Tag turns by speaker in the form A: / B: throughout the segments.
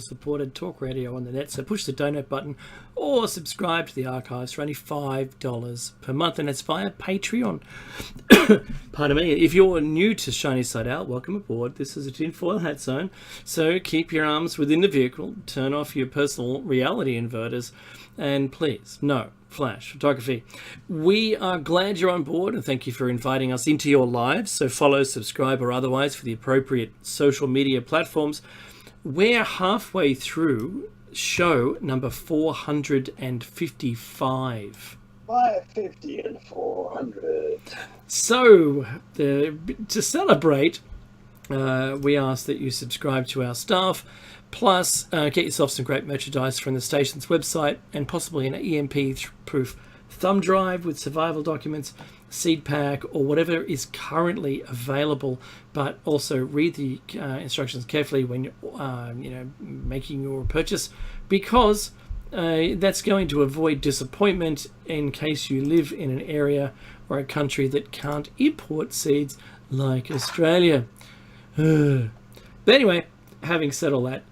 A: supported talk radio on the net, so push the donate button or subscribe to the archives for only $5 per month, and it's via Patreon. Pardon me. If you're new to Shiny Side Out, welcome aboard. This is a tinfoil hat zone, so keep your arms within the vehicle, turn off your personal reality inverters, and please, no flash photography. We are glad you're on board, and thank you for inviting us into your lives. So follow, subscribe, or otherwise for the appropriate social media platforms. We're halfway through show number 455.
B: 550 and 400.
A: So, to celebrate, we ask that you subscribe to our staff, plus get yourself some great merchandise from the station's website, and possibly an EMP-proof thumb drive with survival documents, seed pack, or whatever is currently available. But also read the instructions carefully when you're making your purchase, because that's going to avoid disappointment in case you live in an area or a country that can't import seeds like Australia. But anyway, having said all that,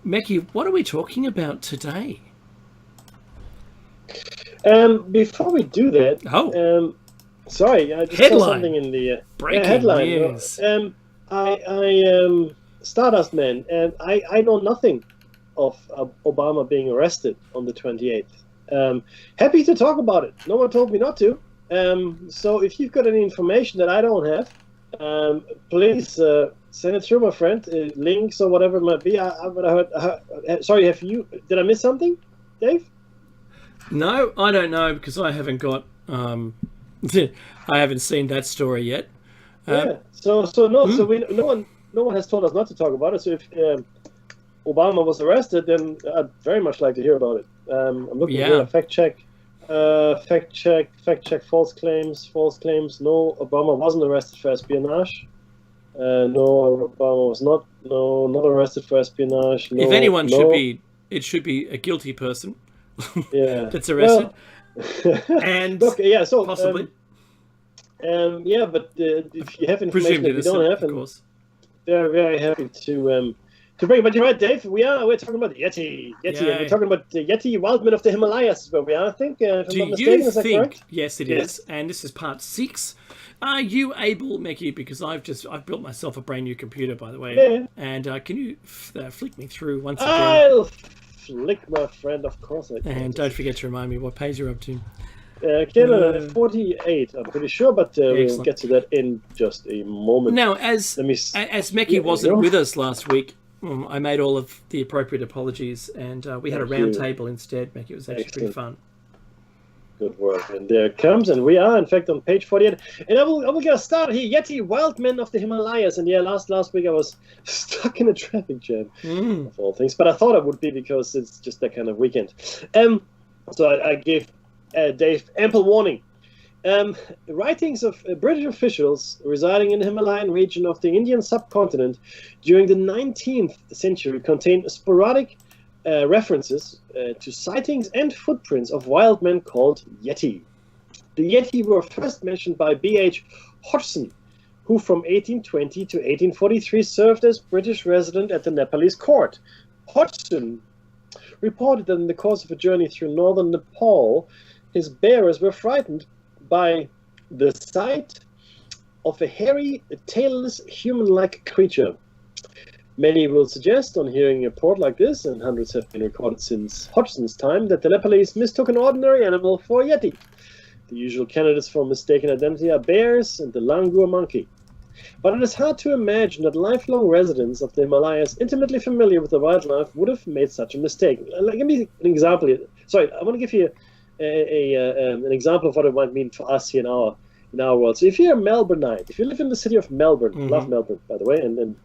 A: Meki, what are we talking about today?
B: Before we do that, sorry, I just saw something in the headline.
A: News.
B: I Stardust Man, and I know nothing of Obama being arrested on the 28th. Happy to talk about it. No one told me not to. So if you've got any information that I don't have, please send it through, my friend. Links or whatever it might be. Sorry, did I miss something, Dave?
A: No, I don't know, because I haven't got. I haven't seen that story yet.
B: So no one has told us not to talk about it. So if Obama was arrested, then I'd very much like to hear about it. I'm looking for a fact check. Fact check. False claims. No, Obama wasn't arrested for espionage. No, Obama was not. No, not arrested for espionage. No,
A: if anyone should be a guilty person.
B: Yeah,
A: that's arrested.
B: Well,
A: and
B: so
A: possibly.
B: But if you have information that we don't have,
A: of course,
B: they're very happy to bring. But you're right, Dave. We're talking about Yeti. And we're talking about the Yeti, Wildman of the Himalayas, is where we are. I think. If I'm not mistaken, is that correct?
A: Yes, it is. And this is part 6. Are you able, Mickey? Because I've built myself a brand new computer, by the way.
B: Yeah.
A: And can you flick me through once again?
B: I'll flick, my friend. Of course I can.
A: And don't forget to remind me what page you're up to.
B: 48, I'm pretty sure, but we'll get to that in just a moment.
A: Now, as Mickey wasn't with us last week, I made all of the appropriate apologies, and we had a round table instead. Mickey, it was actually pretty fun.
B: Good work. And there it comes, and we are, in fact, on page 48. And I will get a start here. Yeti, Wildman of the Himalayas. And last week I was stuck in a traffic jam, of all things. But I thought I would be, because it's just that kind of weekend. So I gave Dave ample warning. Writings of British officials residing in the Himalayan region of the Indian subcontinent during the 19th century contain sporadic references to sightings and footprints of wild men called Yeti. The Yeti were first mentioned by B.H. Hodgson, who from 1820 to 1843 served as British resident at the Nepalese court. Hodgson reported that in the course of a journey through northern Nepal, his bearers were frightened by the sight of a hairy, tailless, human-like creature. Many will suggest, on hearing a report like this, and hundreds have been recorded since Hodgson's time, that the Nepalese mistook an ordinary animal for a Yeti. The usual candidates for mistaken identity are bears and the langur monkey. But it is hard to imagine that lifelong residents of the Himalayas, intimately familiar with the wildlife, would have made such a mistake. Give me an example. Sorry, I want to give you an example of what it might mean for us here in our world. So if you're a Melbourneite, if you live in the city of Melbourne, love Melbourne, by the way, and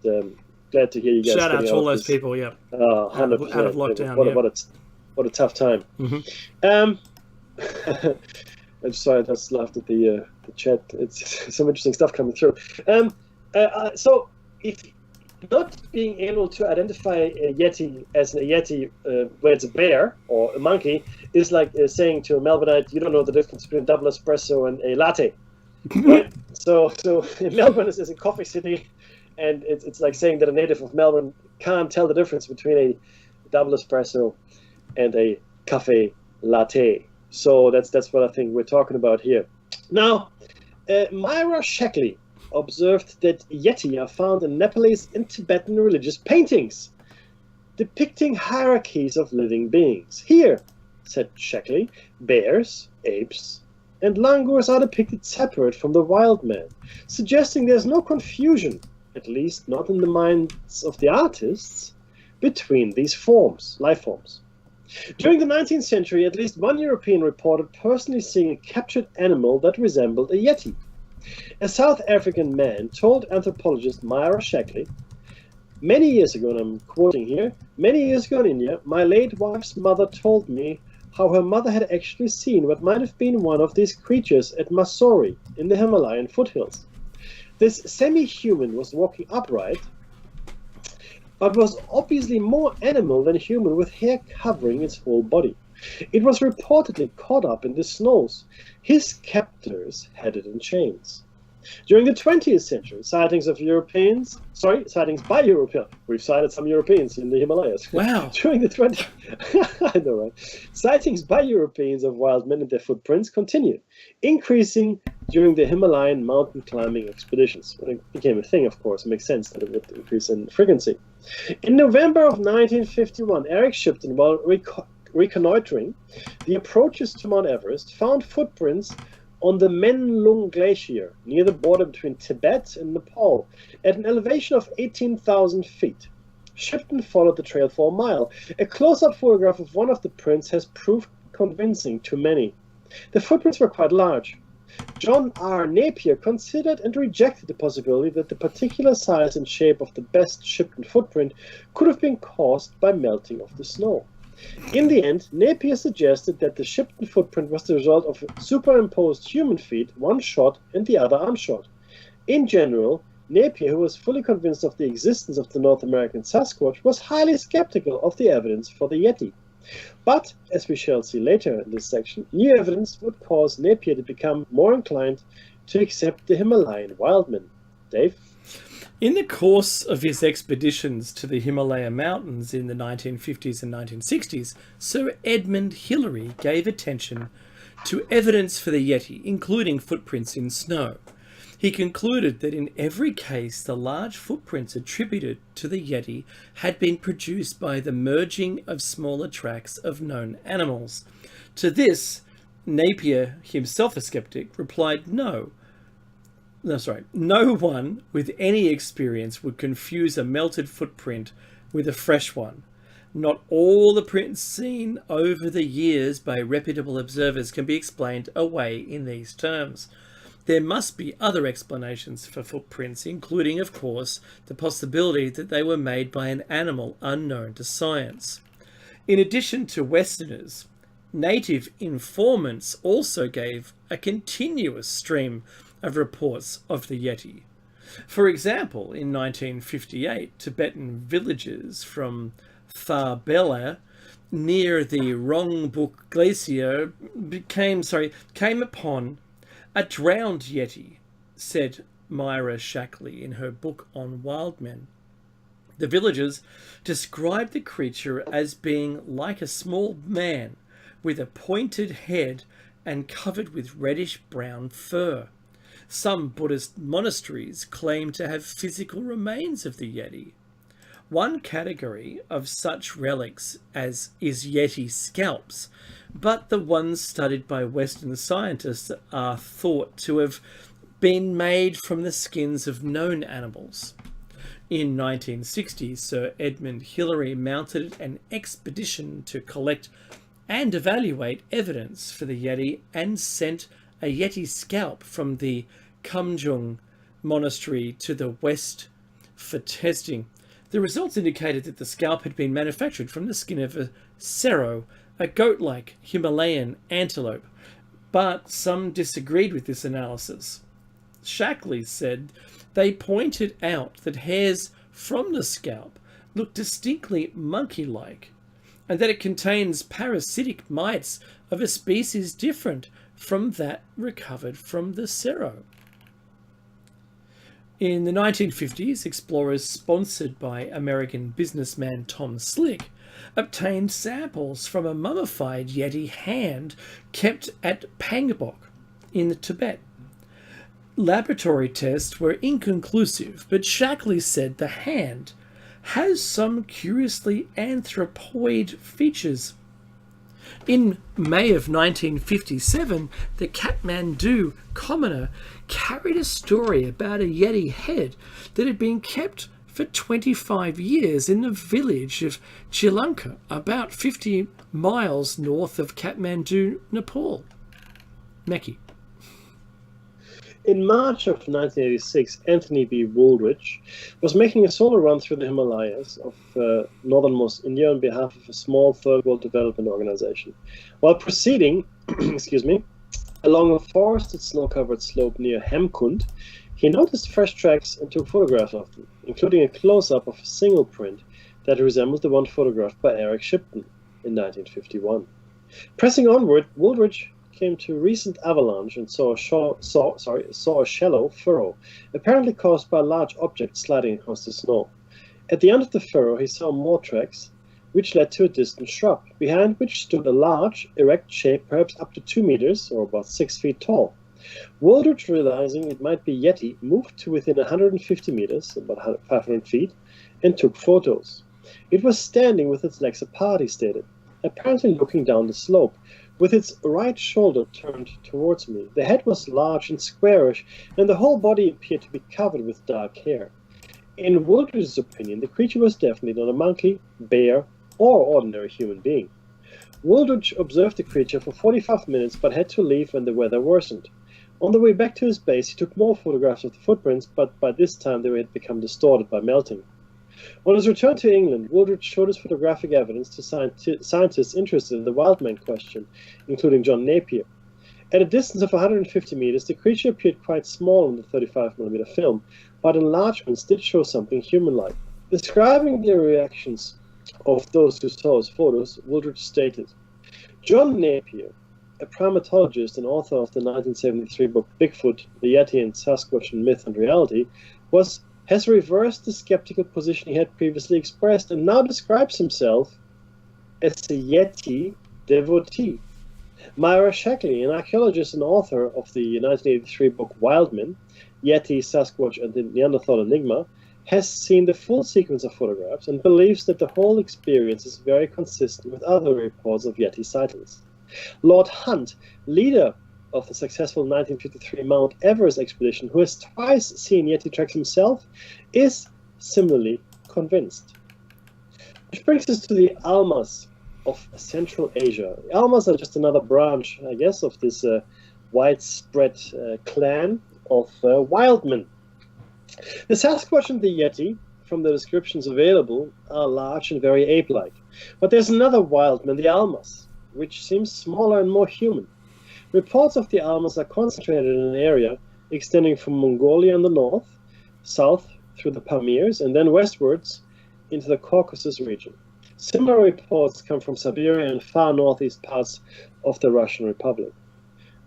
B: glad to hear you guys.
A: Shout out to all those people, yeah.
B: 100%.
A: Out of lockdown,
B: what a tough time. I'm sorry, I just laughed at the chat. It's some interesting stuff coming through. So if not being able to identify a Yeti as a Yeti where it's a bear or a monkey is like saying to a Melbourneite, you don't know the difference between a double espresso and a latte. Right? So Melbourne is a coffee city. And it's like saying that a native of Melbourne can't tell the difference between a double espresso and a cafe latte. So that's what I think we're talking about here. Now, Myra Shackley observed that Yeti are found in Nepalese and Tibetan religious paintings depicting hierarchies of living beings. Here, said Shackley, bears, apes, and langurs are depicted separate from the wild man, suggesting there's no confusion, at least not in the minds of the artists, between these life forms. During the 19th century, at least one European reported personally seeing a captured animal that resembled a Yeti. A South African man told anthropologist Myra Shackley, many years ago, and I'm quoting here, many years ago in India, my late wife's mother told me how her mother had actually seen what might have been one of these creatures at Mussoorie in the Himalayan foothills. This semi-human was walking upright, but was obviously more animal than human, with hair covering its whole body. It was reportedly caught up in the snows. His captors had it in chains. During the 20th century, sightings by Europeans. We've sighted some Europeans in the Himalayas.
A: Wow.
B: During the I know, right? Sightings by Europeans of wild men and their footprints continued, increasing during the Himalayan mountain climbing expeditions. When it became a thing, of course, it makes sense that it would increase in frequency. In November of 1951, Eric Shipton, while reconnoitering the approaches to Mount Everest, found footprints on the Menlung Glacier, near the border between Tibet and Nepal, at an elevation of 18,000 feet. Shipton followed the trail for a mile. A close-up photograph of one of the prints has proved convincing to many. The footprints were quite large. John R. Napier considered and rejected the possibility that the particular size and shape of the best Shipton footprint could have been caused by melting of the snow. In the end, Napier suggested that the Shipton footprint was the result of superimposed human feet, one shot and the other unshot. In general, Napier, who was fully convinced of the existence of the North American Sasquatch, was highly skeptical of the evidence for the Yeti. But, as we shall see later in this section, new evidence would cause Napier to become more inclined to accept the Himalayan wildman. Dave?
A: In the course of his expeditions to the Himalaya mountains in the 1950s and 1960s, Sir Edmund Hillary gave attention to evidence for the Yeti, including footprints in snow. He concluded that in every case the large footprints attributed to the Yeti had been produced by the merging of smaller tracks of known animals. To this, Napier, himself a skeptic, replied no one with any experience would confuse a melted footprint with a fresh one. Not all the prints seen over the years by reputable observers can be explained away in these terms. There must be other explanations for footprints, including, of course, the possibility that they were made by an animal unknown to science. In addition to Westerners, native informants also gave a continuous stream of reports of the Yeti. For example, in 1958, Tibetan villagers from Tharbela near the Rongbuk Glacier came upon a drowned Yeti, said Myra Shackley in her book on wild men. The villagers described the creature as being like a small man with a pointed head and covered with reddish-brown fur. Some Buddhist monasteries claim to have physical remains of the Yeti. One category of such relics is Yeti scalps, but the ones studied by Western scientists are thought to have been made from the skins of known animals. In 1960, Sir Edmund Hillary mounted an expedition to collect and evaluate evidence for the Yeti and sent a Yeti scalp from the Kumjung monastery to the west for testing. The results indicated that the scalp had been manufactured from the skin of a sero, a goat-like Himalayan antelope, but some disagreed with this analysis. Shackley said they pointed out that hairs from the scalp look distinctly monkey-like, and that it contains parasitic mites of a species different from that recovered from the sero. In the 1950s, explorers sponsored by American businessman Tom Slick obtained samples from a mummified Yeti hand kept at Pangbok in Tibet. Laboratory tests were inconclusive, but Shackley said the hand has some curiously anthropoid features. In May of 1957, the Kathmandu Commoner carried a story about a Yeti head that had been kept for 25 years in the village of Chilanka, about 50 miles north of Kathmandu, Nepal. Meki.
B: In March of 1986, Anthony B. Wooldridge was making a solo run through the Himalayas of northernmost India on behalf of a small third world development organization. While proceeding, along a forested snow-covered slope near Hemkund, he noticed fresh tracks and took photographs of them, including a close-up of a single print that resembled the one photographed by Eric Shipton in 1951. Pressing onward, Wooldridge came to a recent avalanche and saw a shallow furrow, apparently caused by a large object sliding across the snow. At the end of the furrow, he saw more tracks, which led to a distant shrub, behind which stood a large, erect shape, perhaps up to 2 meters, or about 6 feet tall. Wooldridge, realizing it might be Yeti, moved to within 150 meters, about 500 feet, and took photos. It was standing with its legs apart, he stated, apparently looking down the slope, with its right shoulder turned towards me. The head was large and squarish, and the whole body appeared to be covered with dark hair. In Wooldridge's opinion, the creature was definitely not a monkey, bear, or ordinary human being. Wooldridge observed the creature for 45 minutes, but had to leave when the weather worsened. On the way back to his base, he took more photographs of the footprints, but by this time they had become distorted by melting. On his return to England, Wooldridge showed his photographic evidence to scientists interested in the wildman question, including John Napier. At a distance of 150 meters, the creature appeared quite small on the 35mm film, but enlargements did show something human-like. Describing the reactions of those who saw his photos, Wooldridge stated, John Napier, a primatologist and author of the 1973 book Bigfoot, the Yeti and Sasquatch in Myth and Reality, has reversed the skeptical position he had previously expressed and now describes himself as a Yeti devotee. Myra Shackley, an archaeologist and author of the 1983 book Wildmen, Yeti, Sasquatch, and the Neanderthal Enigma, has seen the full sequence of photographs and believes that the whole experience is very consistent with other reports of Yeti sightings. Lord Hunt, leader of the successful 1953 Mount Everest expedition, who has twice seen Yeti tracks himself, is similarly convinced. Which brings us to the Almas of Central Asia. The Almas are just another branch, I guess, of this widespread clan of wildmen. The Sasquatch and the Yeti, from the descriptions available, are large and very ape-like. But there's another wildman, the Almas, which seems smaller and more human. Reports of the Almas are concentrated in an area extending from Mongolia in the north, south through the Pamirs, and then westwards into the Caucasus region. Similar reports come from Siberia and far northeast parts of the Russian Republic.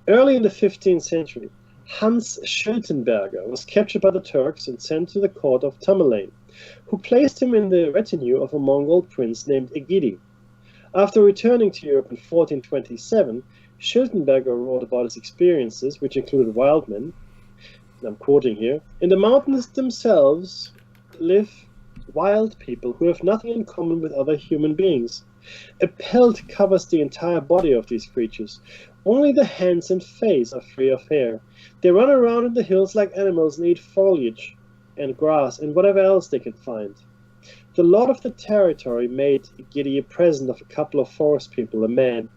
B: Early in the 15th century, Hans Schiltenberger was captured by the Turks and sent to the court of Tamerlane, who placed him in the retinue of a Mongol prince named Egidi. After returning to Europe in 1427, Schiltenberger wrote about his experiences, which included wild men, and I'm quoting here, "In the mountains themselves live wild people who have nothing in common with other human beings. A pelt covers the entire body of these creatures. Only the hands and face are free of hair. They run around in the hills like animals and eat foliage and grass and whatever else they can find. The lord of the territory made Egidi a present of a couple of forest people, a man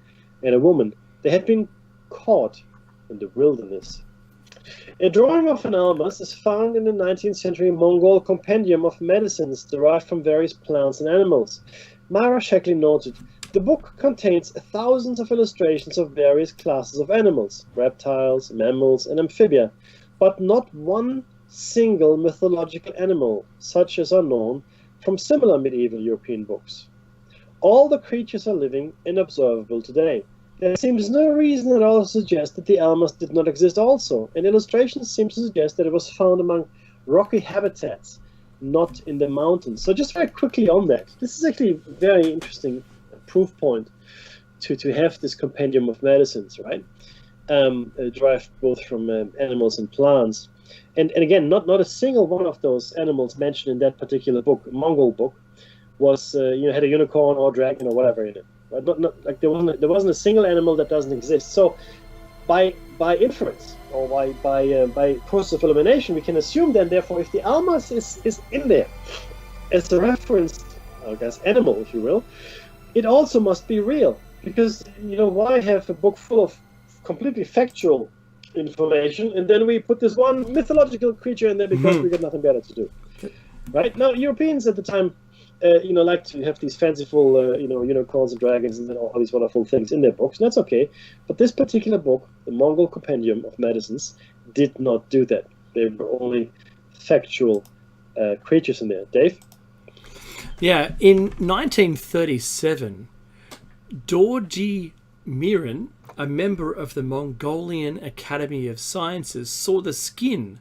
B: and a woman. They had been caught in the wilderness." A drawing of an almas is found in the 19th century Mongol compendium of medicines derived from various plants and animals. Myra Shackley noted, "The book contains thousands of illustrations of various classes of animals, reptiles, mammals, and amphibia, but not one single mythological animal, such as are known from similar medieval European books. All the creatures are living and observable today. There seems no reason at all to suggest that the almas did not exist also, and illustrations seem to suggest that it was found among rocky habitats, not in the mountains. So just very quickly on that, this is actually a very interesting proof point to have this compendium of medicines, right? Derived both from animals and plants. And again, not a single one of those animals mentioned in that particular book, Mongol book, was had a unicorn or dragon or whatever in it. Right? Not like there wasn't a single animal that doesn't exist. So by inference or by process of elimination, we can assume then, therefore, if the almas is in there as a referenced, I guess, animal, if you will, it also must be real. Because why have a book full of completely factual information and then we put this one mythological creature in there because we got nothing better to do, right? Now, Europeans at the time, like to have these fanciful, unicorns and dragons and all these wonderful things in their books, and that's okay. But this particular book, the Mongol Compendium of Medicines, did not do that. There were only factual creatures in there. Dave?
A: Yeah, in 1937, Dorji Miran, a member of the Mongolian Academy of Sciences, saw the skin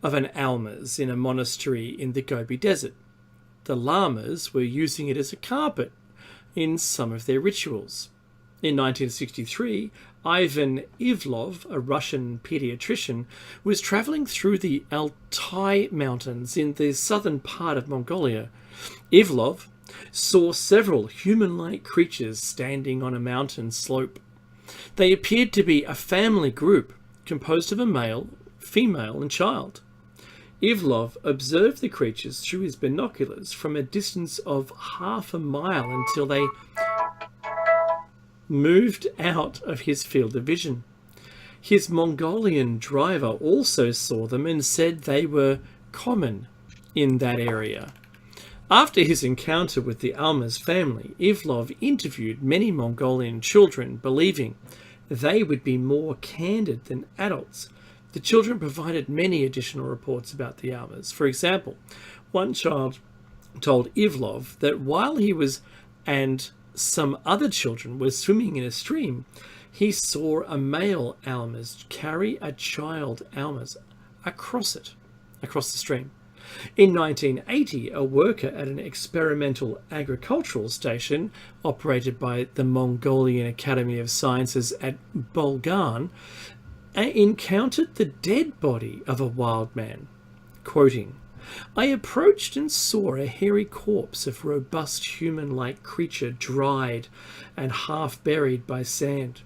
A: of an almas in a monastery in the Gobi Desert. The lamas were using it as a carpet in some of their rituals. In 1963, Ivan Ivlov, a Russian pediatrician, was travelling through the Altai Mountains in the southern part of Mongolia. Ivlov saw several human-like creatures standing on a mountain slope. They appeared to be a family group composed of a male, female and child. Ivlov observed the creatures through his binoculars from a distance of half a mile until they moved out of his field of vision. His Mongolian driver also saw them and said they were common in that area. After his encounter with the Almas family, Ivlov interviewed many Mongolian children, believing they would be more candid than adults. The children provided many additional reports about the Almas. For example, one child told Ivlov that while he was and some other children were swimming in a stream, he saw a male Almas carry a child Almas across the stream. In 1980, a worker at an experimental agricultural station operated by the Mongolian Academy of Sciences at Bulgan encountered the dead body of a wild man. Quoting, "I approached and saw a hairy corpse of robust human-like creature dried and half buried by sand.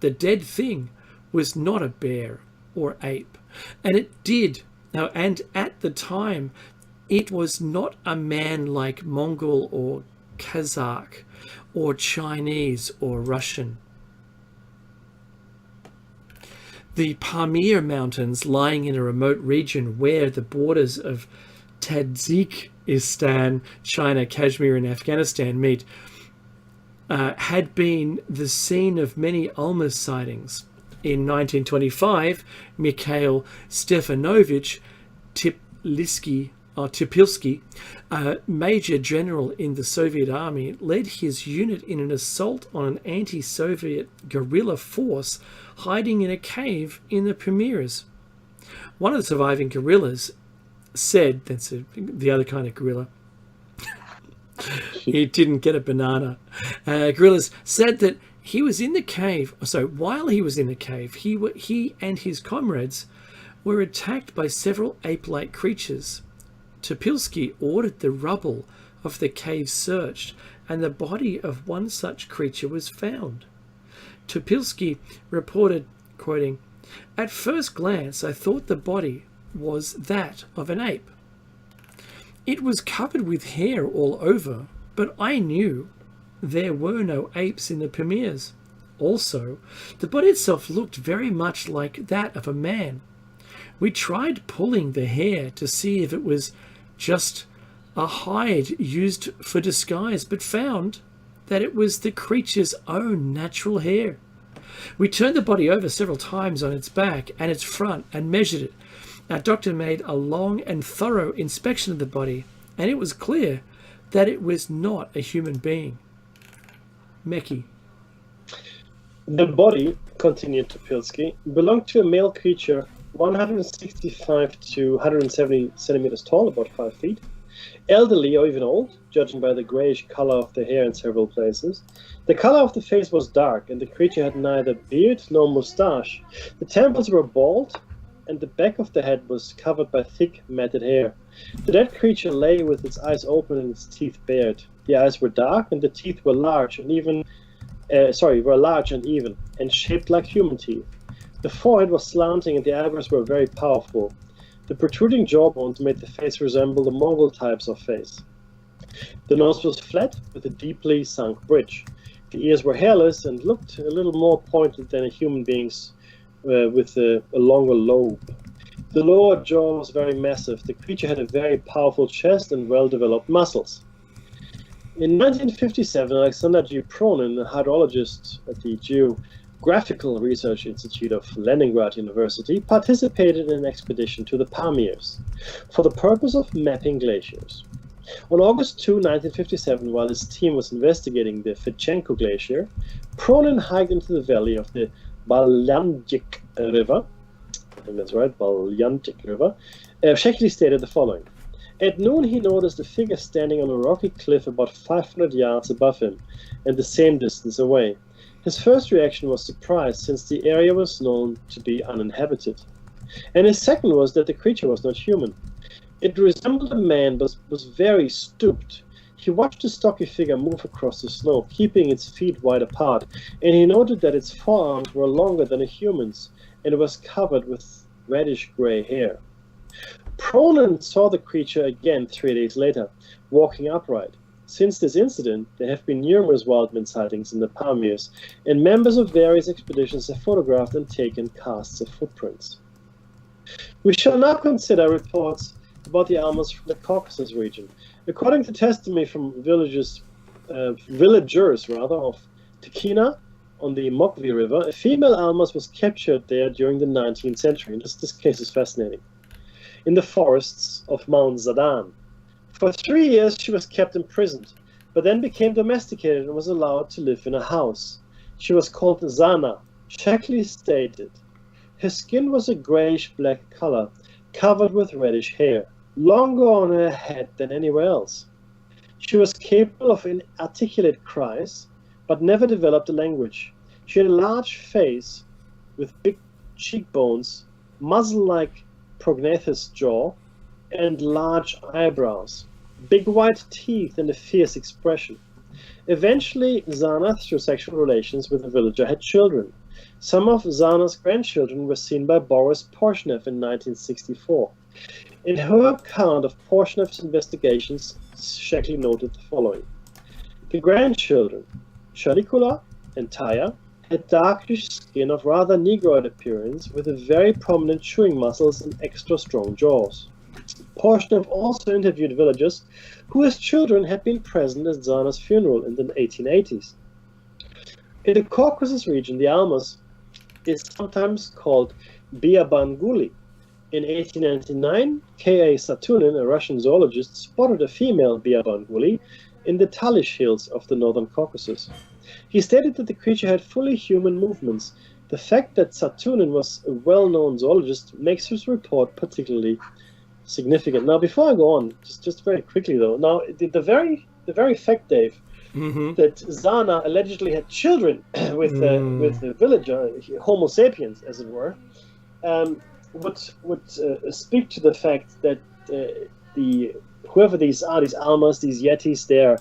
A: The dead thing was not a bear or ape, and at the time, it was not a man like Mongol or Kazakh or Chinese or Russian. The Pamir Mountains, lying in a remote region where the borders of Tajikistan, China, Kashmir and Afghanistan meet, had been the scene of many Almas sightings. In 1925, Mikhail Stefanovich Topilsky, a major general in the Soviet army, led his unit in an assault on an anti-Soviet guerrilla force hiding in a cave in the Pamirs. One of the surviving guerrillas said, that's the other kind of gorilla, he didn't get a banana. Guerrillas said that he was in the cave. So while he was in the cave, he and his comrades were attacked by several ape-like creatures. Topilsky ordered the rubble of the cave searched, and the body of one such creature was found. Topilsky reported, quoting, "At first glance, I thought the body was that of an ape. It was covered with hair all over, but I knew there were no apes in the Pamirs. Also, the body itself looked very much like that of a man. We tried pulling the hair to see if it was just a hide used for disguise, but found that it was the creature's own natural hair. We turned the body over several times on its back and its front and measured it. Our doctor made a long and thorough inspection of the body, and it was clear that it was not a human being." Meki.
B: "The body," continued Topilsky, "belonged to a male creature 165 to 170 centimeters tall, about 5 feet. Elderly or even old, judging by the grayish color of the hair in several places. The color of the face was dark, and the creature had neither beard nor mustache. The temples were bald, and the back of the head was covered by thick, matted hair. The dead creature lay with its eyes open and its teeth bared. The eyes were dark, and the teeth were large and even, and shaped like human teeth. The forehead was slanting, and the eyebrows were very powerful. The protruding jawbones made the face resemble the Mongol types of face. The nose was flat, with a deeply sunk bridge. The ears were hairless and looked a little more pointed than a human being's, with a longer lobe. The lower jaw was very massive. The creature had a very powerful chest and well-developed muscles. In 1957, Alexander G. Pronin, a hydrologist at the Geographical Research Institute of Leningrad University, participated in an expedition to the Pamirs for the purpose of mapping glaciers. On August 2, 1957, while his team was investigating the Fedchenko Glacier, Pronin hiked into the valley of the Balyanchik River. I think that's right, Balyanchik River. Shekli stated the following. At noon, he noticed a figure standing on a rocky cliff about 500 yards above him and the same distance away. His first reaction was surprise, since the area was known to be uninhabited. And his second was that the creature was not human. It resembled a man, but was very stooped. He watched the stocky figure move across the snow, keeping its feet wide apart, and he noted that its forearms were longer than a human's, and it was covered with reddish-gray hair. Pronin saw the creature again 3 days later, walking upright. Since this incident, there have been numerous wildman sightings in the Pamirs, and members of various expeditions have photographed and taken casts of footprints. We shall now consider reports about the Almas from the Caucasus region. According to testimony from villagers of Tikhina on the Mokvi River, a female Almas was captured there during the 19th century. And this case is fascinating. In the forests of Mount Zadan. For 3 years she was kept imprisoned, but then became domesticated and was allowed to live in a house. She was called Zana. Shekli stated, her skin was a grayish-black color, covered with reddish hair, longer on her head than anywhere else. She was capable of inarticulate cries, but never developed a language. She had a large face with big cheekbones, muzzle-like prognathous jaw, and large eyebrows, big white teeth, and a fierce expression. Eventually, Zana, through sexual relations with a villager, had children. Some of Zana's grandchildren were seen by Boris Porshnev in 1964. In her account of Porshnev's investigations, Shekli noted the following. The grandchildren, Shalikula and Taya, had darkish skin of rather negroid appearance with a very prominent chewing muscles and extra strong jaws. Porshnev also interviewed villagers whose children had been present at Zana's funeral in the 1880s. In the Caucasus region, the Almas is sometimes called Biabanguli. In 1899, K.A. Saturnin, a Russian zoologist, spotted a female Biabanguli in the Talish Hills of the northern Caucasus. He stated that the creature had fully human movements. The fact that Saturnin was a well-known zoologist makes his report particularly significant. Now, before I go on, just very quickly though, now the very fact, Dave, that Zana allegedly had children with the villager, Homo sapiens, as it were, would speak to the fact that whoever these are, these Almas, these Yetis, they're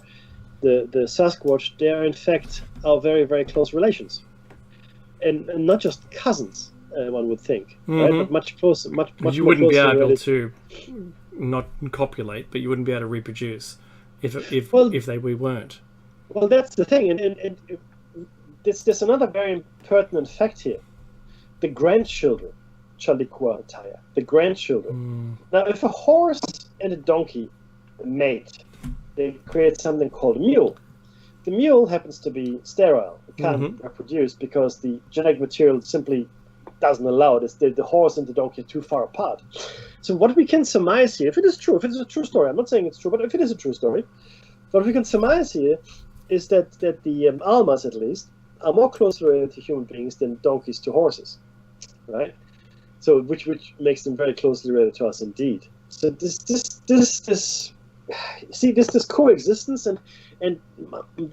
B: the Sasquatch, they're in fact our very, very close relations, and not just cousins. One would think, right? But much closer, much
A: you
B: more
A: wouldn't be
B: closer
A: able
B: related.
A: to not copulate, but you wouldn't be able to reproduce if we weren't.
B: Well, that's the thing, and there's another very pertinent fact here. The grandchildren, Chalikwa Taya, the grandchildren. Now, if a horse and a donkey mate, they create something called a mule. The mule happens to be sterile; it can't reproduce because the genetic material simply doesn't allow it. The horse and the donkey are too far apart. So what we can surmise here, if it is true, if it is a true story, I'm not saying it's true, but if it is a true story, what we can surmise here is that the Almas, at least, are more closely related to human beings than donkeys to horses, right? So which makes them very closely related to us indeed. So this coexistence and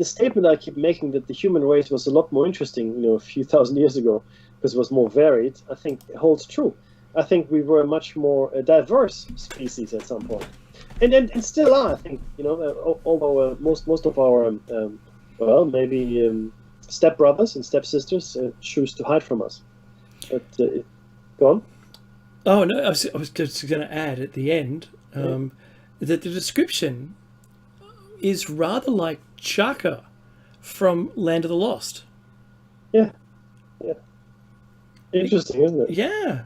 B: the statement I keep making that the human race was a lot more interesting, a few thousand years ago because it was more varied, I think holds true. I think we were a much more diverse species at some point, and still are. I think although most of our maybe stepbrothers and stepsisters choose to hide from us. But go on.
A: Oh no, I was just going to add at the end that the description is rather like Chaka from Land of the Lost.
B: Yeah. Interesting, isn't it?
A: Yeah.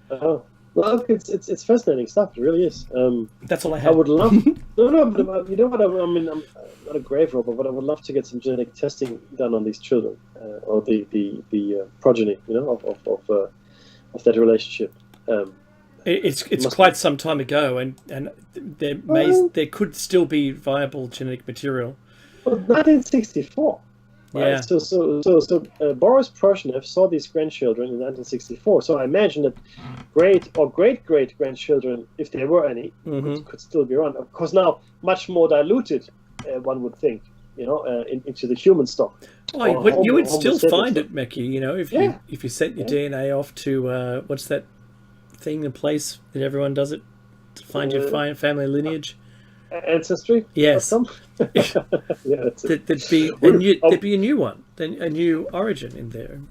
B: Oh, well, it's fascinating stuff. It really is.
A: That's all I have.
B: I would love. No, but you know what? I mean, I'm not a grave robber, but I would love to get some genetic testing done on these children or the progeny, of that relationship.
A: It's quite some time ago, and there could still be viable genetic material.
B: Well, 1964. Right?
A: Yeah.
B: So Boris Prozhnev saw these grandchildren in 1964. So I imagine that great great grandchildren, if there were any, could still be around. Of course, now much more diluted, one would think, into the human stock.
A: Oh, you would still find it, Mekki. If you sent your DNA off to what's that thing, the place that everyone does it to find your family lineage.
B: Ancestry?
A: Yes.
B: Yeah, that's it.
A: There'd be a new one, then a new origin in there.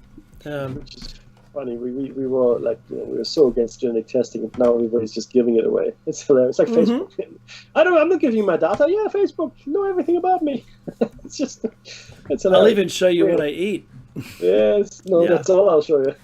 B: Which is funny. We were we were so against genetic testing, and now everybody's just giving it away. It's hilarious. It's like Facebook. I'm not giving you my data. Yeah, Facebook, know everything about me. It's hilarious.
A: I'll even show you what I eat.
B: Yes. No, that's all I'll show you.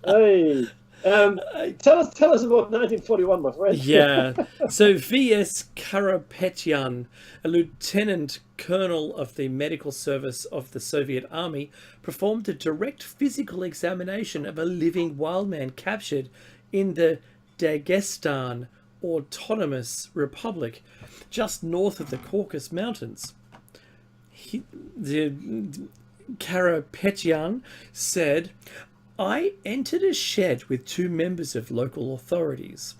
B: Hey. Tell us about 1941, my friend.
A: Yeah. So V.S. Karapetyan, a lieutenant colonel of the medical service of the Soviet Army, performed a direct physical examination of a living wild man captured in the Dagestan Autonomous Republic, just north of the Caucasus Mountains. Karapetyan said, "I entered a shed with two members of local authorities.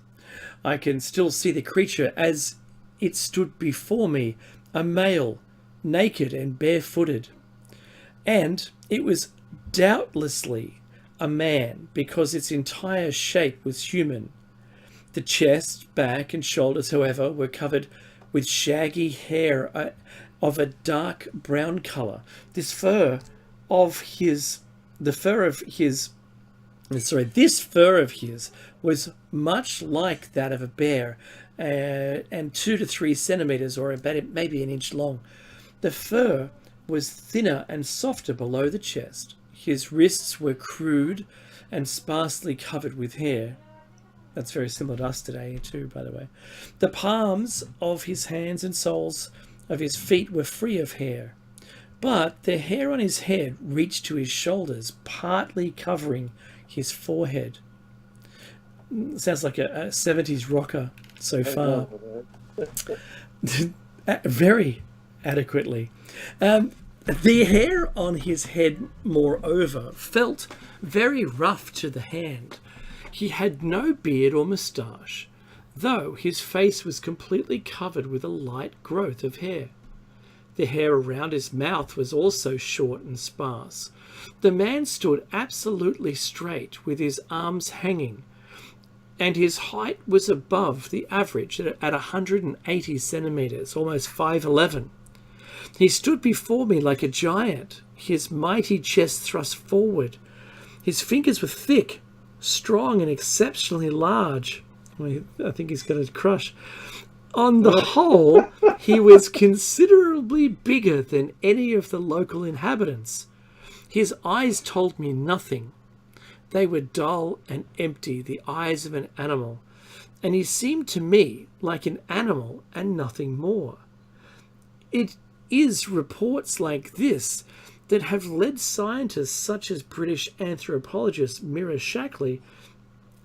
A: I can still see the creature as it stood before me, a male, naked and barefooted. And it was doubtlessly a man because its entire shape was human. The chest, back and shoulders, however, were covered with shaggy hair of a dark brown colour. This fur of his was much like that of a bear, and 2 to 3 centimeters, or about maybe an inch long. The fur was thinner and softer below the chest. His wrists were crude and sparsely covered with hair." That's very similar to us today too, by the way. "The palms of his hands and soles of his feet were free of hair, but the hair on his head reached to his shoulders, partly covering his forehead." Sounds like a 70s rocker so far. Very adequately. The hair on his head, moreover, felt very rough to the hand. He had no beard or moustache, though his face was completely covered with a light growth of hair. The hair around his mouth was also short and sparse. The man stood absolutely straight, with his arms hanging, and his height was above the average at 180 centimeters, almost 5'11". He stood before me like a giant, his mighty chest thrust forward. His fingers were thick, strong, and exceptionally large. I think he's going to crush. On the whole, he was considerably bigger than any of the local inhabitants. His eyes told me nothing. They were dull and empty, the eyes of an animal, and he seemed to me like an animal and nothing more. It is reports like this that have led scientists such as British anthropologist Mira Shackley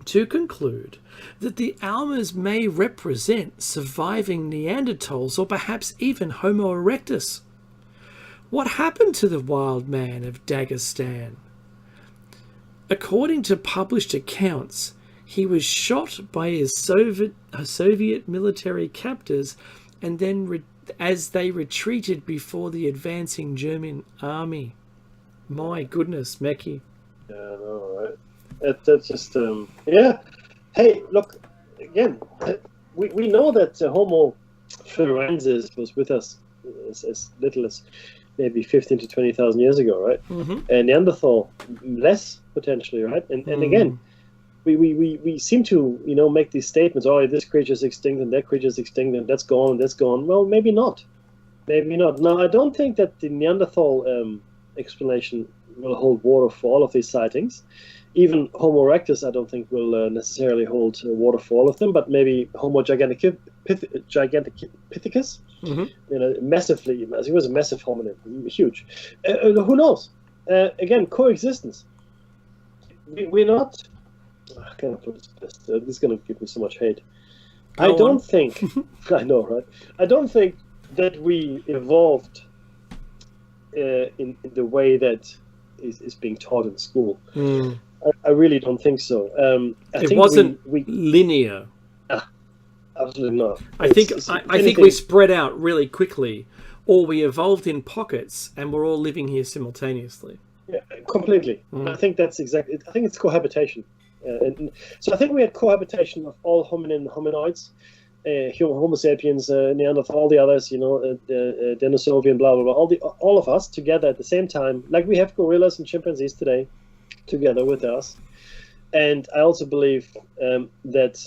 A: to conclude that the Almas may represent surviving Neanderthals or perhaps even Homo erectus. What happened to the wild man of Dagestan? according to published accounts, he was shot by his Soviet military captors, and then as they retreated before the advancing German army. My goodness, Mekki.
B: Yeah, I know, right? That's just, yeah. Hey, look, again, we know that Homo florensis was with us as little as maybe 15 to 20,000 years ago, right?
A: Mm-hmm.
B: And Neanderthal, less potentially, right? And again, we seem to, make these statements, oh, this creature is extinct and that creature is extinct and that's gone and that's gone. Well, maybe not. Maybe not. Now, I don't think that the Neanderthal explanation will hold water for all of these sightings. Even Homo erectus, I don't think will necessarily hold water for all of them, but maybe Homo giganticus, massively, he was a massive hominin, huge. Who knows? Again, coexistence. We're not. I can't put this best. This is going to give me so much hate. I don't think. I know, right? I don't think that we evolved in the way that is being taught in school. I really don't think so. I think
A: wasn't linear.
B: Absolutely not.
A: I think we spread out really quickly, or we evolved in pockets, and we're all living here simultaneously.
B: Yeah, completely. I think that's exactly. I think it's cohabitation. So I think we had cohabitation of all hominoids, Homo sapiens, Neanderthal, all the others, Denisovian, blah blah blah, all of us together at the same time, like we have gorillas and chimpanzees today, together with us. And I also believe that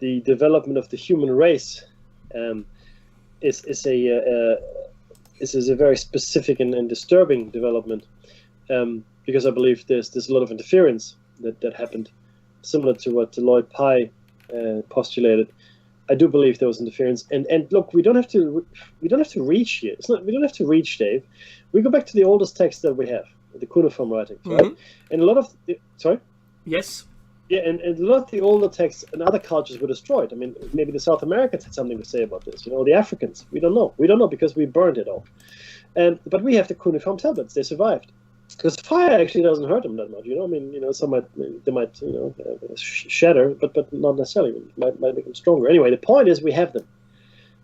B: the development of the human race is a very specific and disturbing development, because I believe there's a lot of interference that happened, similar to what Lloyd Pye postulated. I do believe there was interference, and look, we don't have to reach here. We don't have to reach, Dave. We go back to the oldest text that we have, the cuneiform writings, right? And a lot of
A: yes,
B: yeah, and a lot of the older texts and other cultures were destroyed. I mean, maybe the South Americans had something to say about this. The Africans, we don't know because we burned it all. But we have the cuneiform tablets; they survived. Because fire actually doesn't hurt them that much, I mean, some might shatter, but not necessarily. It might make them stronger. Anyway, the point is we have them.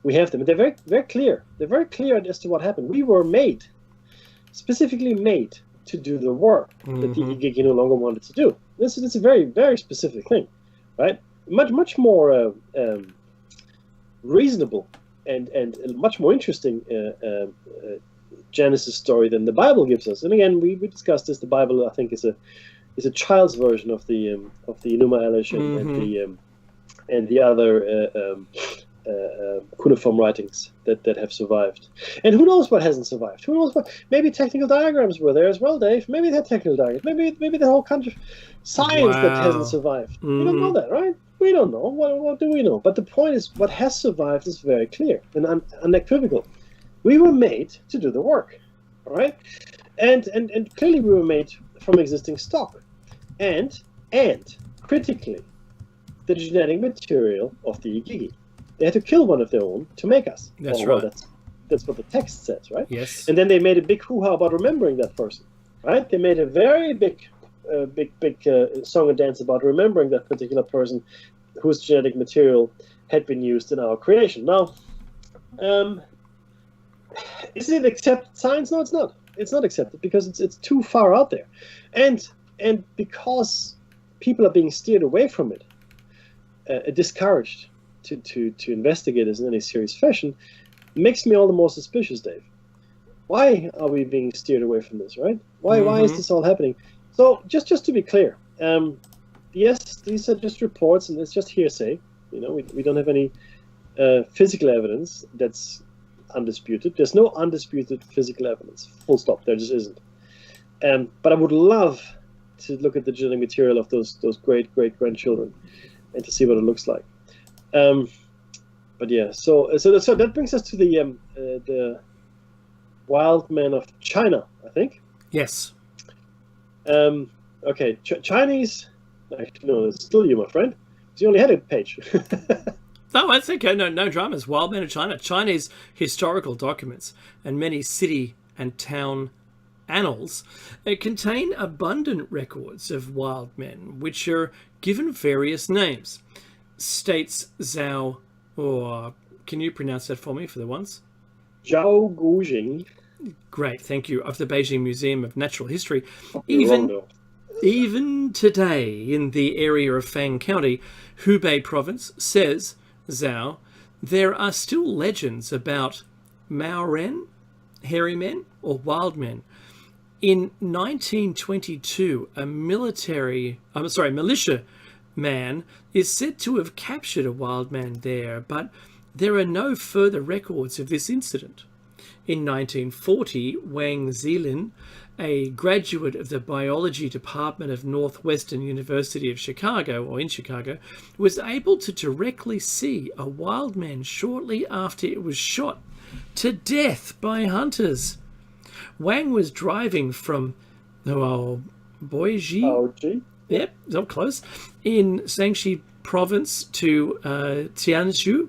B: And they're very, very clear. They're very clear as to what happened. We were specifically made to do the work that the Igigi no longer wanted to do. This is a very, very specific thing, right? Much more reasonable and much more interesting Genesis story than the Bible gives us. And again, we discussed this. The Bible, I think, is a child's version of the Enuma Elish and the other cuneiform writings that have survived. And who knows what hasn't survived? Who knows what? Maybe technical diagrams were there as well, Dave. Maybe they're technical diagrams. Maybe the whole kind of science that hasn't survived. We don't know that, right? We don't know. What do we know? But the point is, what has survived is very clear and unequivocal. We were made to do the work, all right? And clearly we were made from existing stock. And critically, the genetic material of the Igigi. They had to kill one of their own to make us.
A: That's right.
B: Well, that's what the text says, right?
A: Yes.
B: And then they made a big hoo-ha about remembering that person, right? They made a very big song and dance about remembering that particular person whose genetic material had been used in our creation. Now, is it accepted science? No, it's not. It's not accepted because it's too far out there, and because people are being steered away from it, discouraged to investigate this in any serious fashion, makes me all the more suspicious, Dave. Why are we being steered away from this, right? Why is this all happening? So just to be clear, yes, these are just reports and it's just hearsay. We don't have any physical evidence that's undisputed. There's no undisputed physical evidence. Full stop. There just isn't. But I would love to look at the genetic material of those great grandchildren and to see what it looks like. But yeah, so that brings us to the wild man of China, I think.
A: Yes.
B: Okay, Chinese. Actually, no, it's still you, my friend. Because you only had a page.
A: No, that's okay. No dramas. Wild Men of China. Chinese historical documents and many city and town annals contain abundant records of wild men, which are given various names. States Zhao, or can you pronounce that for me for the once?
B: Zhao Gujing.
A: Great, thank you. Of the Beijing Museum of Natural History. Even today, in the area of Fang County, Hubei Province, says Zhao, there are still legends about Maoren, hairy men, or wild men. In 1922, a militia man is said to have captured a wild man there, but there are no further records of this incident. In 1940, Wang Zilin, a graduate of the biology department of Northwestern University of Chicago, or in Chicago, was able to directly see a wild man shortly after it was shot to death by hunters. Wang was driving from Boiji, yep, not close, in Shaanxi province to Tianzhu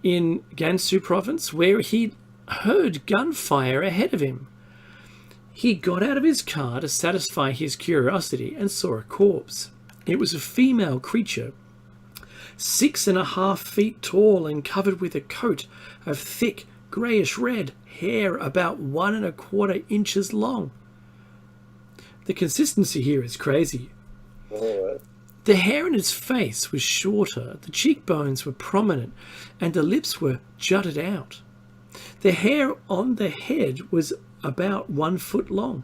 A: in Gansu province, where he heard gunfire ahead of him. He got out of his car to satisfy his curiosity and saw a corpse. It was a female creature, 6.5 feet tall and covered with a coat of thick greyish red hair about 1.25 inches long. The consistency here is crazy.
B: Alright.
A: The hair in its face was shorter, the cheekbones were prominent, and the lips were jutted out. The hair on the head was about 1 foot long.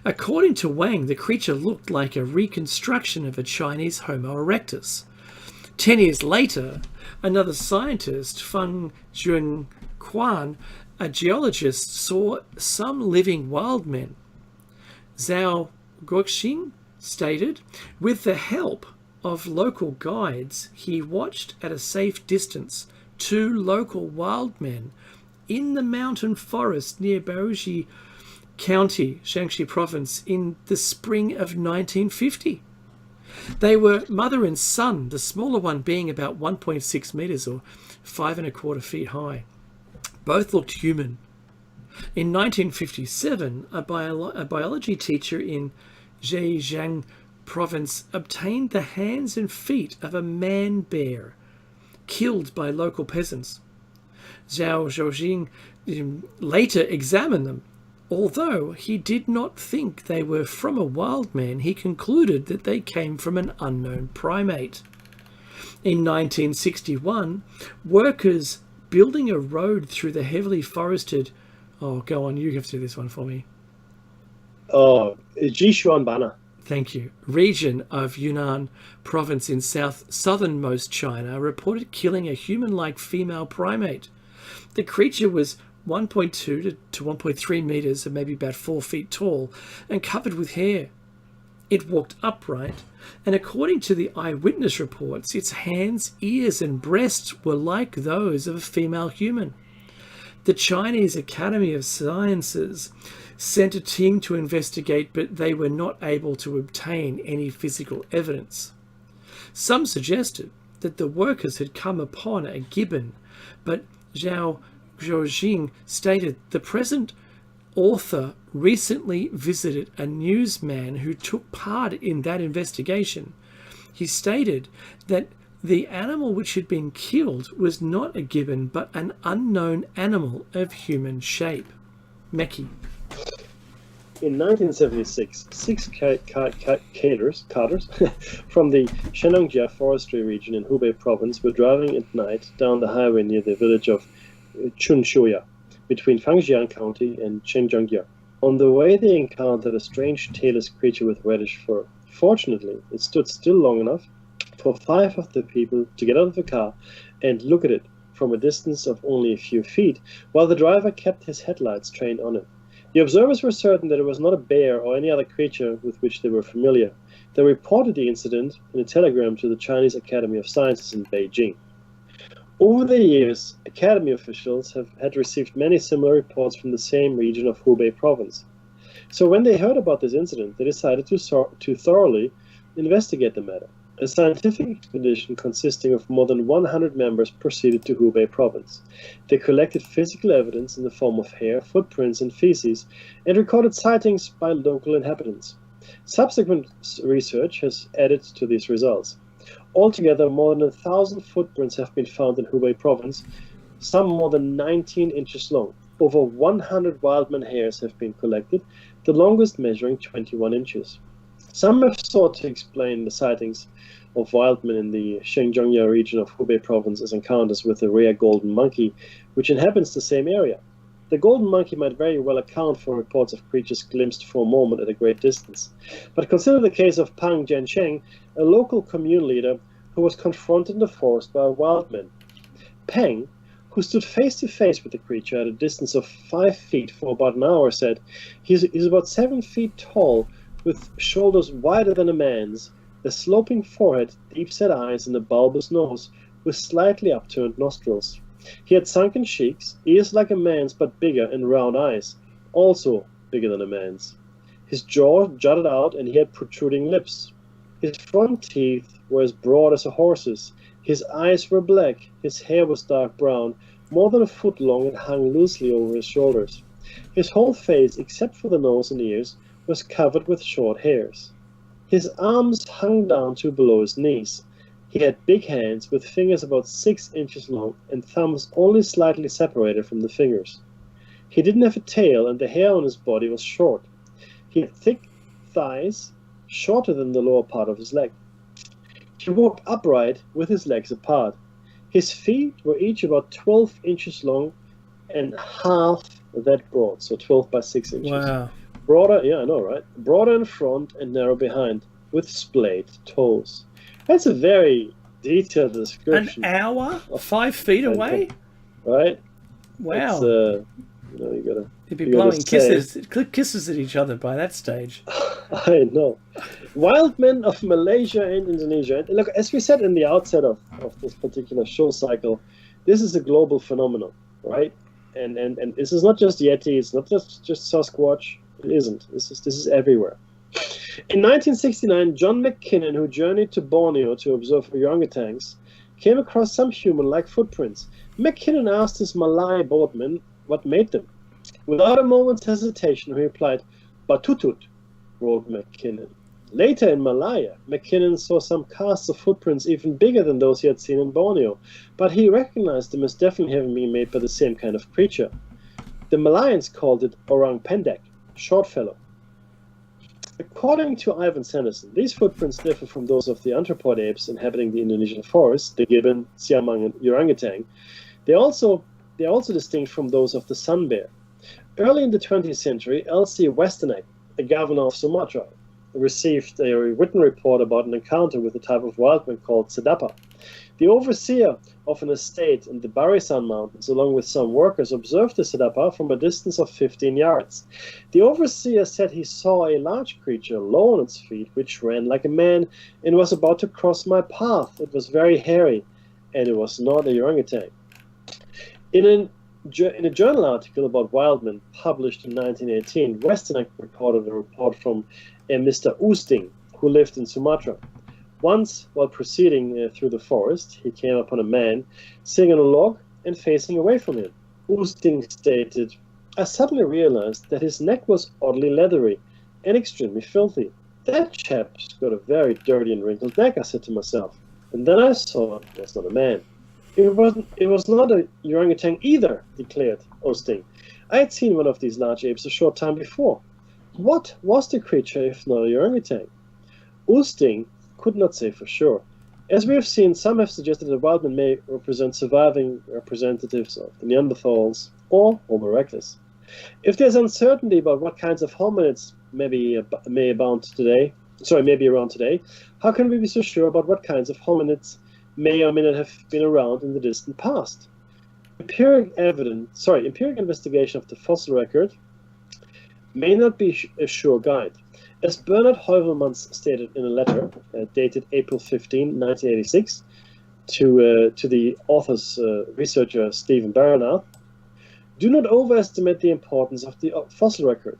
A: According to Wang, the creature looked like a reconstruction of a Chinese Homo erectus. 10 years later, another scientist, Feng Junquan, a geologist, saw some living wild men. Zhao Guoxing stated, with the help of local guides, he watched at a safe distance 2 local wild men in the mountain forest near Baoji County, Shaanxi Province, in the spring of 1950. They were mother and son, the smaller one being about 1.6 meters or 5.25 feet high. Both looked human. In 1957, a biology teacher in Zhejiang Province obtained the hands and feet of a man bear killed by local peasants. Zhao Zhaojing later examined them. Although he did not think they were from a wild man, he concluded that they came from an unknown primate. In 1961, workers building a road through the heavily forested... Oh, go on, you have to do this one for me.
B: Oh, Jishuanbana.
A: Thank you. Region of Yunnan province in southernmost China reported killing a human-like female primate. The creature was 1.2 to 1.3 meters and maybe about 4 feet tall and covered with hair. It walked upright, and according to the eyewitness reports, its hands, ears and breasts were like those of a female human. The Chinese Academy of Sciences sent a team to investigate, but they were not able to obtain any physical evidence. Some suggested that the workers had come upon a gibbon, but Zhao Zhaojing stated the present author recently visited a newsman who took part in that investigation. He stated that the animal which had been killed was not a gibbon, but an unknown animal of human shape. Meki.
B: In 1976, 6 carters from the Shenangjia forestry region in Hubei province were driving at night down the highway near the village of Chunshuya, between Fangjiang County and Zhenjiang. On the way, they encountered a strange tailless creature with reddish fur. Fortunately, it stood still long enough for 5 of the people to get out of the car and look at it from a distance of only a few feet, while the driver kept his headlights trained on it. The observers were certain that it was not a bear or any other creature with which they were familiar. They reported the incident in a telegram to the Chinese Academy of Sciences in Beijing. Over the years, Academy officials had received many similar reports from the same region of Hubei province. So when they heard about this incident, they decided to thoroughly investigate the matter. A scientific expedition consisting of more than 100 members proceeded to Hubei province. They collected physical evidence in the form of hair, footprints, and feces, and recorded sightings by local inhabitants. Subsequent research has added to these results. Altogether, more than 1,000 footprints have been found in Hubei province, some more than 19 inches long. Over 100 wildman hairs have been collected, the longest measuring 21 inches. Some have sought to explain the sightings of wildmen in the Xinjiang region of Hubei province as encounters with the rare golden monkey, which inhabits the same area. The golden monkey might very well account for reports of creatures glimpsed for a moment at a great distance. But consider the case of Pang Jiancheng, a local commune leader who was confronted in the forest by a wildman. Pang, who stood face to face with the creature at a distance of 5 feet for about an hour, said, he's about 7 feet tall, with shoulders wider than a man's, a sloping forehead, deep-set eyes, and a bulbous nose, with slightly upturned nostrils. He had sunken cheeks, ears like a man's but bigger, and round eyes, also bigger than a man's. His jaw jutted out, and he had protruding lips. His front teeth were as broad as a horse's. His eyes were black, his hair was dark brown, more than a foot long, and hung loosely over his shoulders. His whole face, except for the nose and ears, was covered with short hairs. His arms hung down to below his knees. He had big hands with fingers about 6 inches long and thumbs only slightly separated from the fingers. He didn't have a tail, and the hair on his body was short. He had thick thighs, shorter than the lower part of his leg. He walked upright with his legs apart. His feet were each about 12 inches long and half that broad, so 12 by 6 inches.
A: Wow.
B: Broader, yeah, I know, right? Broader in front and narrow behind, with splayed toes. That's a very detailed description.
A: An hour? 5 feet away?
B: Right?
A: Wow.
B: You know, you gotta...
A: You'd be blowing kisses at each other by that stage.
B: I know. Wild men of Malaysia and Indonesia. And look, as we said in the outset of this particular show cycle, this is a global phenomenon, right? And this is not just Yeti, it's not just Sasquatch. It isn't. This is everywhere. In 1969, John McKinnon, who journeyed to Borneo to observe orangutans, came across some human-like footprints. McKinnon asked his Malay boatman what made them. Without a moment's hesitation, he replied, "Batutut," wrote McKinnon. Later in Malaya, McKinnon saw some casts of footprints even bigger than those he had seen in Borneo, but he recognized them as definitely having been made by the same kind of creature. The Malayans called it orang pendek, short fellow. According to Ivan Sanderson, these footprints differ from those of the anthropoid apes inhabiting the Indonesian forest, the gibbon, siamang, and orangutan. They are also distinct from those of the sun bear. Early in the 20th century, L.C. Westerneck, the governor of Sumatra, received a written report about an encounter with a type of wildman called sedapa. The overseer of an estate in the Barisan Mountains, along with some workers, observed the sedapa from a distance of 15 yards. The overseer said he saw a large creature low on its feet, which ran like a man and was about to cross my path. It was very hairy, and it was not a orangutan. In a journal article about wildmen published in 1918, Westerneck recorded a report from a Mr. Oosting, who lived in Sumatra. Once, while proceeding through the forest, he came upon a man sitting on a log and facing away from him. Oosting stated, "I suddenly realized that his neck was oddly leathery and extremely filthy. That chap's got a very dirty and wrinkled neck," I said to myself. And then I saw it was not a man. It was not a orangutan either, declared Oosting. I had seen one of these large apes a short time before. What was the creature if not a orangutan? Oosting could not say for sure. As we have seen, some have suggested that wildmen may represent surviving representatives of the Neanderthals or Homo erectus. If there's uncertainty about what kinds of hominids may be around today, how can we be so sure about what kinds of hominids may or may not have been around in the distant past? Empiric investigation of the fossil record may not be a sure guide. As Bernard Heuvelmans stated in a letter dated April 15, 1986, to the author's researcher Stephen Barnard, do not overestimate the importance of the fossil record.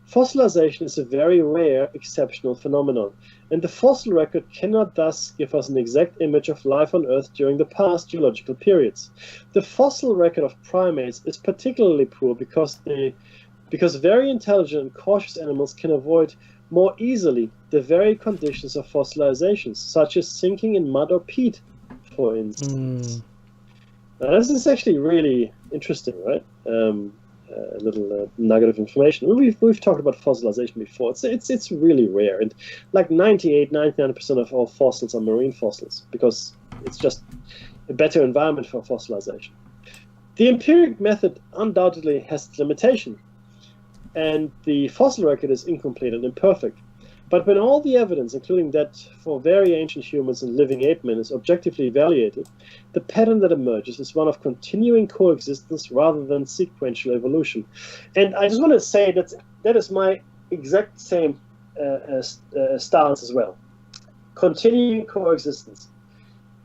B: Fossilization is a very rare, exceptional phenomenon, and the fossil record cannot thus give us an exact image of life on Earth during the past geological periods. The fossil record of primates is particularly poor because very intelligent and cautious animals can avoid more easily the very conditions of fossilizations, such as sinking in mud or peat, for instance. Now, this is actually really interesting, right? A little nugget of information. We've talked about fossilization before. It's really rare, and like 99% of all fossils are marine fossils because it's just a better environment for fossilization. The empiric method undoubtedly has its limitation, and the fossil record is incomplete and imperfect. But when all the evidence, including that for very ancient humans and living ape men, is objectively evaluated, the pattern that emerges is one of continuing coexistence rather than sequential evolution. And I just want to say that is my exact same stance as well. Continuing coexistence.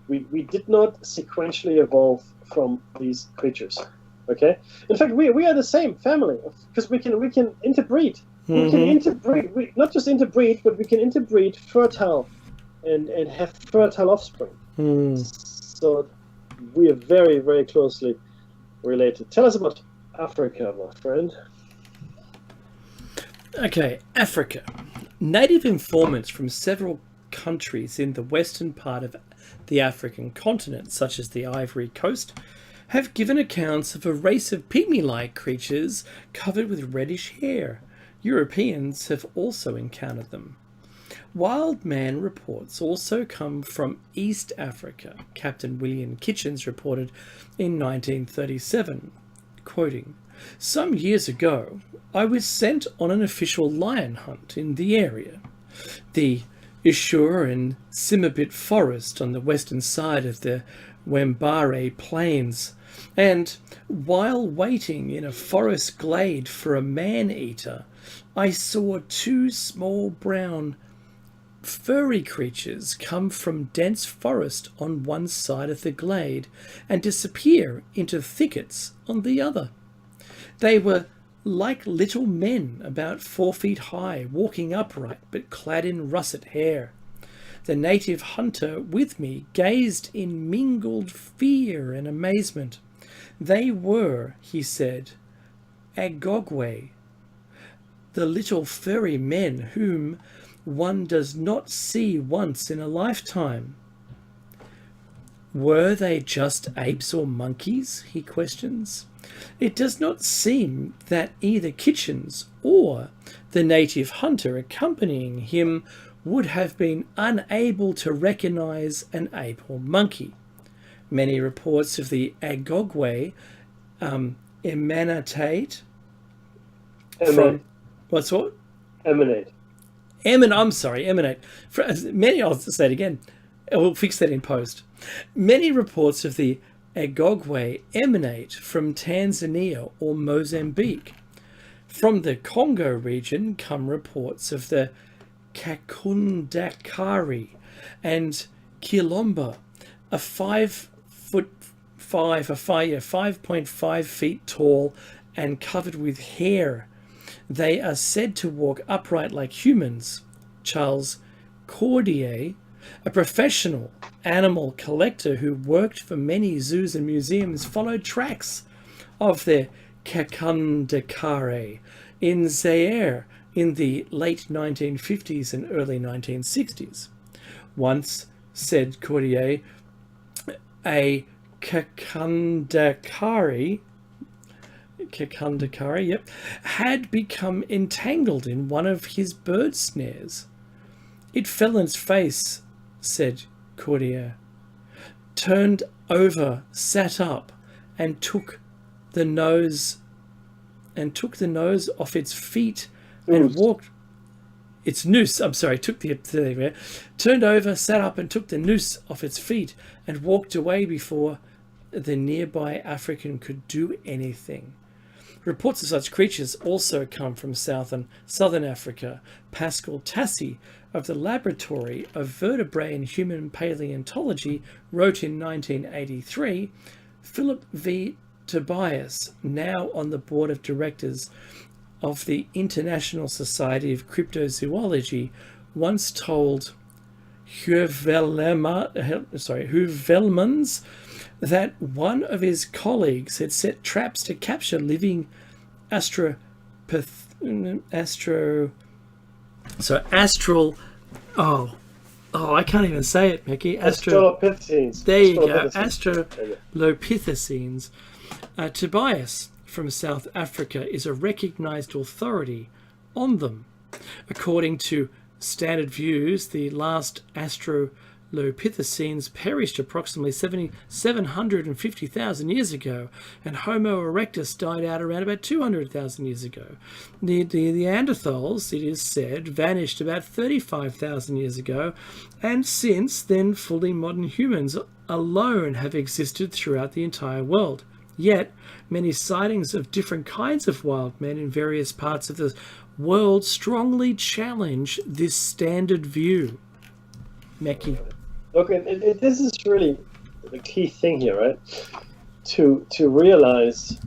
B: We did not sequentially evolve from these creatures. Okay. In fact, we are the same family because we can interbreed. We can interbreed. Not just interbreed, but we can interbreed fertile and have fertile offspring. So we are very, very closely related. Tell us about Africa, my friend.
A: Okay, Africa. Native informants from several countries in the western part of the African continent, such as the Ivory Coast, have given accounts of a race of pygmy-like creatures covered with reddish hair. Europeans have also encountered them. Wild man reports also come from East Africa. Captain William Kitchens reported in 1937, quoting, "Some years ago, I was sent on an official lion hunt in the area. The Ishur and Simabit forest on the western side of the Wembare plains, and while waiting in a forest glade for a man-eater, I saw two small brown furry creatures come from dense forest on one side of the glade and disappear into thickets on the other. They were like little men about 4 feet high, walking upright but clad in russet hair. The native hunter with me gazed in mingled fear and amazement. They were, he said, Agogwe, the little furry men whom one does not see once in a lifetime." Were they just apes or monkeys, he questions. It does not seem that either Kitchens or the native hunter accompanying him would have been unable to recognize an ape or monkey. Many reports of the Agogwe emanate from... What's what?
B: Emanate.
A: Emanate. Many, I'll say it again. We'll fix that in post. Many reports of the Agogwe emanate from Tanzania or Mozambique. From the Congo region come reports of the Kakundakari and Kilomba, a 5.5 feet tall and covered with hair. They are said to walk upright like humans. Charles Cordier, a professional animal collector who worked for many zoos and museums, followed tracks of the Kakundakare in Zaire in the late 1950s and early 1960s. Once, said Cordier, a Kakundakari, had become entangled in one of his bird snares. It fell on its face, said Cordier, turned over, sat up, and took the nose off its feet and walked. Its noose. Turned over, sat up, and took the noose off its feet and walked away before the nearby African could do anything. Reports of such creatures also come from southern Africa. Pascal Tassi of the Laboratory of Vertebrae and Human Paleontology wrote in 1983, Philip V. Tobias, now on the board of directors of the International Society of Cryptozoology once told Heuvelmans that one of his colleagues had set traps to capture living astral I can't even say it, Mickey.
B: Australopithecines.
A: There you go. Australopithecines. Tobias from South Africa is a recognized authority on them. According to standard views, the last Australopithecines perished approximately 750,000 years ago, and Homo erectus died out around about 200,000 years ago. The Neanderthals, it is said, vanished about 35,000 years ago, and since then fully modern humans alone have existed throughout the entire world. Yet, many sightings of different kinds of wild men in various parts of the world strongly challenge this standard view. Meki.
B: Look, this is really the key thing here, right? To realize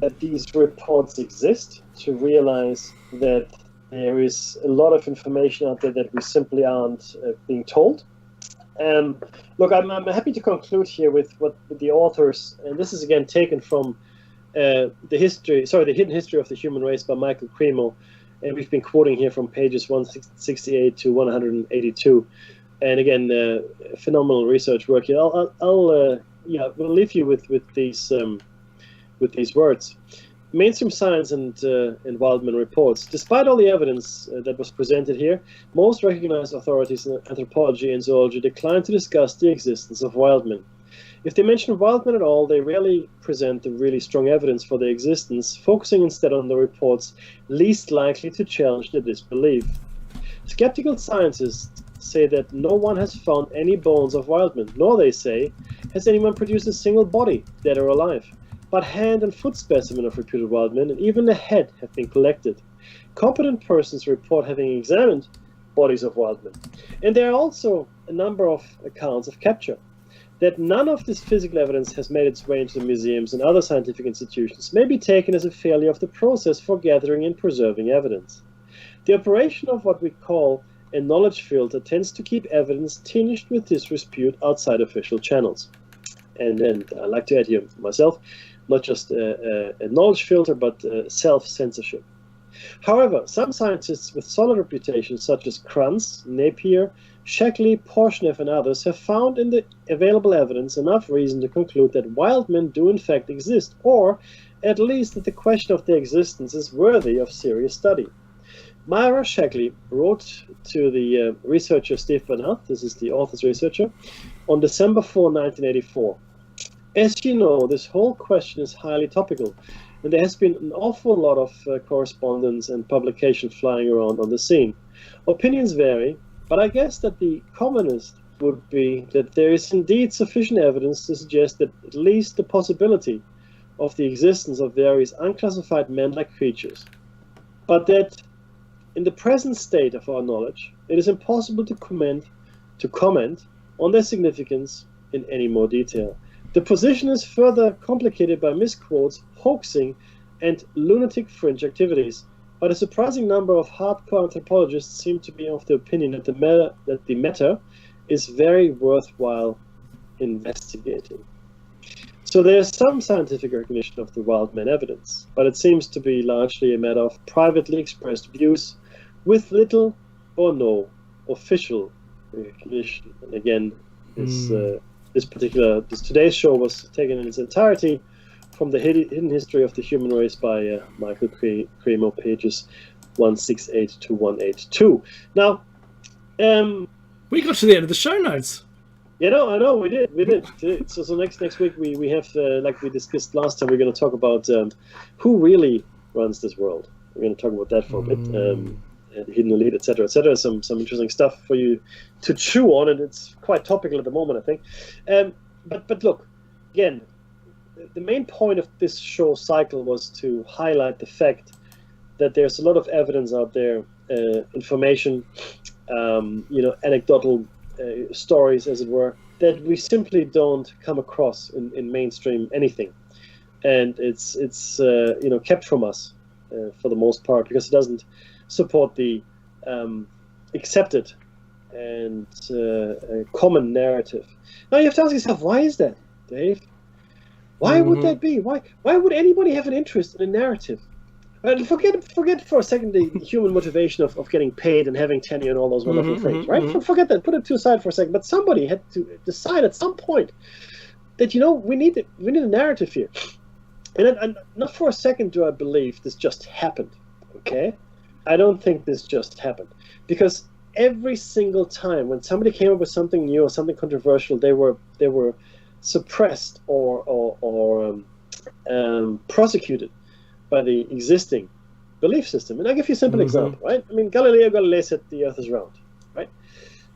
B: that these reports exist, to realize that there is a lot of information out there that we simply aren't being told. Look, I'm happy to conclude here with what the authors, and this is again taken from the Hidden History of the Human Race by Michael Cremo, and we've been quoting here from pages 168 to 182. And again, phenomenal research work here. We'll leave you with these words. Mainstream science and Wildman reports. Despite all the evidence that was presented here, most recognized authorities in anthropology and zoology decline to discuss the existence of wildmen. If they mention wildmen at all, they rarely present the really strong evidence for their existence, focusing instead on the reports least likely to challenge their disbelief. Skeptical scientists say that no one has found any bones of wildmen, nor, they say, has anyone produced a single body, dead or alive. But hand and foot specimens of reputed wildmen and even the head have been collected. Competent persons report having examined bodies of wildmen. And there are also a number of accounts of capture. That none of this physical evidence has made its way into the museums and other scientific institutions may be taken as a failure of the process for gathering and preserving evidence. The operation of what we call a knowledge filter tends to keep evidence tinged with disrepute outside official channels. And I like to add here myself, not just a knowledge filter, but self-censorship. However, some scientists with solid reputations, such as Kranz, Napier, Shackley, Porshnev, and others, have found in the available evidence enough reason to conclude that wild men do in fact exist, or at least that the question of their existence is worthy of serious study. Myra Shackley wrote to the researcher Steve Bernhardt, this is the author's researcher, on December 4, 1984. As you know, this whole question is highly topical, and there has been an awful lot of correspondence and publication flying around on the scene. Opinions vary, but I guess that the commonest would be that there is indeed sufficient evidence to suggest that at least the possibility of the existence of various unclassified man-like creatures, but that in the present state of our knowledge, it is impossible to comment on their significance in any more detail. The position is further complicated by misquotes, hoaxing, and lunatic fringe activities, but a surprising number of hardcore anthropologists seem to be of the opinion that the matter is very worthwhile investigating. So there is some scientific recognition of the wild man evidence, but it seems to be largely a matter of privately expressed views with little or no official recognition. And again, today's show was taken in its entirety from the Hidden History of the Human Race by Michael Cremo, pages 168 to 182. Now,
A: we got to the end of the show notes.
B: I know, we did. So next week we have, like we discussed last time, we're going to talk about who really runs this world. We're going to talk about that for a bit. The hidden elite, etc., etc. Some interesting stuff for you to chew on, and it's quite topical at the moment, I think. But look, again, the main point of this show cycle was to highlight the fact that there's a lot of evidence out there, information, anecdotal stories, as it were, that we simply don't come across in mainstream anything, and it's kept from us. for the most part, because it doesn't support the accepted and common narrative. Now you have to ask yourself, why is that, Dave? Why would that be? Why would anybody have an interest in a narrative? And forget for a second the human motivation of getting paid and having tenure and all those wonderful things, right? Forget that. Put it to the side for a second. But somebody had to decide at some point that, we need a narrative here. And not for a second do I believe this just happened, okay? I don't think this just happened. Because every single time when somebody came up with something new or something controversial, they were suppressed or prosecuted by the existing belief system. And I'll give you a simple example, right? I mean, Galileo Galilei said the Earth is round, right?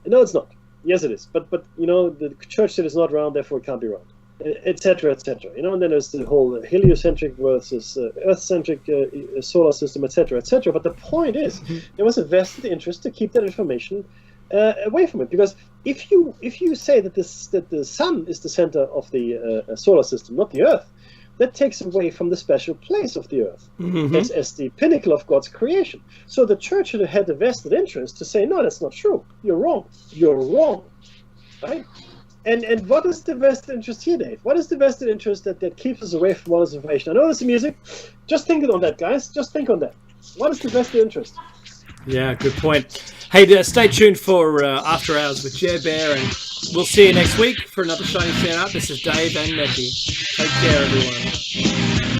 B: No, it's not. Yes, it is. But the church said it's not round, therefore it can't be round, etc., etc. And then there's the whole heliocentric versus Earth-centric solar system, etc., etc. But the point is, there was a vested interest to keep that information away from it, because if you say that the sun is the center of the solar system, not the Earth, that takes away from the special place of the Earth as the pinnacle of God's creation. So the church should have had the vested interest to say, no, that's not true. You're wrong. You're wrong, right? And what is the vested interest here, Dave? What is the vested interest that keeps us away from all this information? I know there's the music. Just think on that, guys. Just think on that. What is the vested interest?
A: Yeah, good point. Hey, stay tuned for After Hours with Jer Bear, and we'll see you next week for another Shining Stand Up. This is Dave and Matthew. Take care, everyone.